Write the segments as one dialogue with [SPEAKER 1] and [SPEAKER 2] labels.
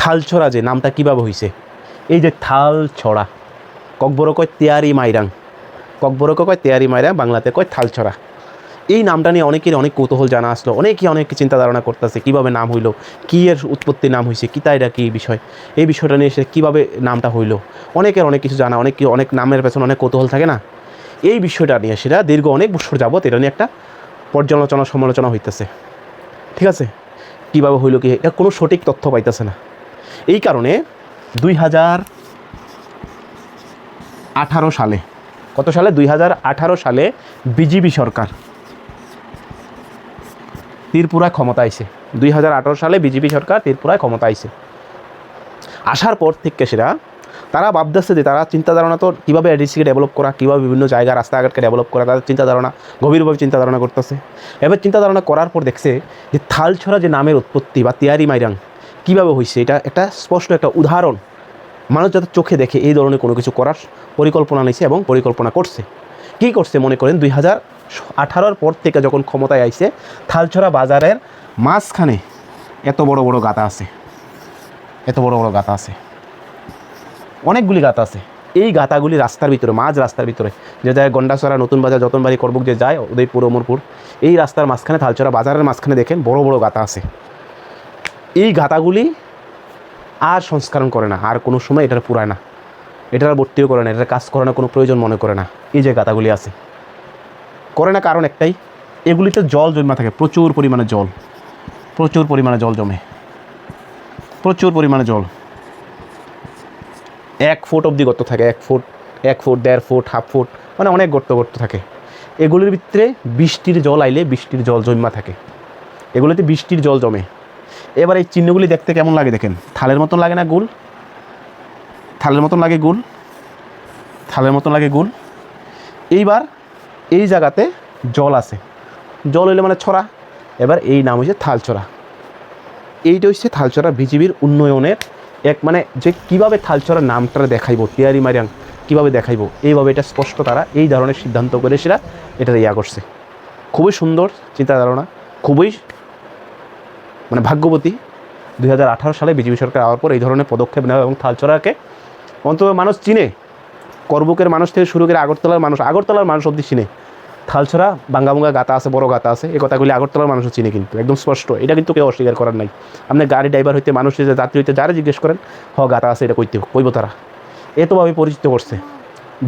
[SPEAKER 1] থালছড়া যে নামটা কীভাবে হয়েছে, এই যে থালছড়া, ককবরক কয় তেয়ারি মাইরাং, ককবরক কয় তেয়ারি মাইরাং, বাংলাতে কয় থালছড়া। এই নামটা নিয়ে অনেকের অনেক কৌতূহল জানা আসলো, অনেকেই অনেক চিন্তা ধারণা করতেছে কীভাবে নাম হইলো, কী এর উৎপত্তি নাম হয়েছে, কী তাইরা কী বিষয়, এই বিষয়টা নিয়ে এসে কীভাবে নামটা হইলো, অনেকের অনেক কিছু জানা, অনেক নামের পেছনে অনেক কৌতূহল থাকে না। এই বিষয়টা নিয়ে সেটা দীর্ঘ অনেক বছর যাবত এটা নিয়ে একটা পর্যালোচনা সমালোচনা হইতেছে, ঠিক আছে। কীভাবে হইলো কি, এটা কোনো সঠিক তথ্য পাইতেছে না। এই কারণে 2018 সালে, কত সালে, 2018 সালে বিজেপি সরকার ত্রিপুরায় ক্ষমতা আইছে। 2018 সালে বিজেপি সরকার ত্রিপুরায় ক্ষমতা আইছে। আসার পর থেকে সেটা তারা ভাবতেছে যে তারা চিন্তা ধারণা তো কীভাবে এডিসিকে ডেভেলপ করা, কীভাবে বিভিন্ন জায়গা রাস্তাঘাটকে ডেভেলপ করা, তাদের চিন্তা ধারণা গভীরভাবে চিন্তা ধারণা করতেছে। এবার চিন্তা ধারণা করার পর দেখছে যে থালছড়া যে নামের উৎপত্তি বা তেয়ারি মাইরাং কীভাবে হয়েছে, এটা একটা স্পষ্ট একটা উদাহরণ, মানুষ যাতে চোখে দেখে এই ধরনের কোনো কিছু করার পরিকল্পনা নিয়েছে এবং পরিকল্পনা করছে। কী করছে মনে করেন, 2018 পর থেকে যখন ক্ষমতায় আইছে, থালছড়া বাজারের মাঝখানে এত বড় বড় গাঁথা আছে, এত বড় বড় গাঁথা আছে, অনেকগুলি গাঁথা আছে। এই গাঁথাগুলি রাস্তার ভিতরে, মাঝ রাস্তার ভিতরে, যে যায় গন্ডাছড়া, নতুন বাজার, যতনবাড়ি, করবুক যে যায় উদয়পুর, অমরপুর, এই রাস্তার মাঝখানে, থালছড়া বাজারের মাঝখানে দেখেন বড় বড় গাঁথা আছে। এই গাঁথাগুলি আর সংস্করণ করে না, আর কোনো সময় এটার পুরায় না, এটার ভর্তিও করে না, এটার কাজ করে না, কোনো প্রয়োজন মনে করে না। এই যে গাঁথাগুলি আছে করে না, কারণ একটাই, এগুলিতে জল জমা থাকে, প্রচুর পরিমাণে জল, প্রচুর পরিমাণে জল জমে, প্রচুর পরিমাণে জল। 1 ফুট অবধি গর্ত থাকে, 1 ফুট, 1.5 ফুট, হাফ ফুট, মানে অনেক গর্ত থাকে। এগুলির ভিতরে বৃষ্টির জল আইলে বৃষ্টির জল জমা থাকে, এগুলিতে বৃষ্টির জল জমে। এবার এই চিহ্নগুলি দেখতে কেমন লাগে দেখেন, থালের মতন লাগে না গোল, থালের মতন লাগে গোল, থালের মতন লাগে গোল। এইবার এই জায়গাতে জল আছে, জল হইলে মানে ছড়া, এবার এই নাম হচ্ছে থালছড়া। এইটা হচ্ছে থালছড়া বিজিবির উন্নয়নের এক, মানে যে কীভাবে থালছড়ার নামটা দেখাইব, তেয়ারি মাইরাং কীভাবে দেখাইব, এইভাবে এটা স্পষ্ট তারা এই ধরনের সিদ্ধান্ত করে সেটা এটা ইয়া করছে। খুবই সুন্দর চিন্তা ধারণা, খুবই মানে ভাগ্যবতী 2018 সালে বিজেপি সরকার আওয়ার পর এই ধরনের পদক্ষেপ নেওয়া, এবং থালছড়াকে অন্তত মানুষ চিনে, করবুকের মানুষ থেকে শুরু করে আগরতলার মানুষ অবধি চিনে। থালছড়া বাঙ্গা গাঁথা আছে, বড় গাঁথা আছে, এই কথাগুলি আগরতলার মানুষও চিনে, কিন্তু একদম স্পষ্ট, এটা কিন্তু কেউ অস্বীকার করার নাই। আপনি গাড়ি ড্রাইভার হইতে, মানুষ হইতে, যাত্রী হইতে, যারা জিজ্ঞেস করেন গাঁথা আছে, এটা কইব তারা, এতভাবে পরিচিত করছে।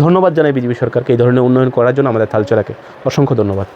[SPEAKER 1] ধন্যবাদ জানাই বিজেপি সরকারকে এই ধরনের উন্নয়ন করার জন্য, আমাদের থালছড়াকে অসংখ্য ধন্যবাদ।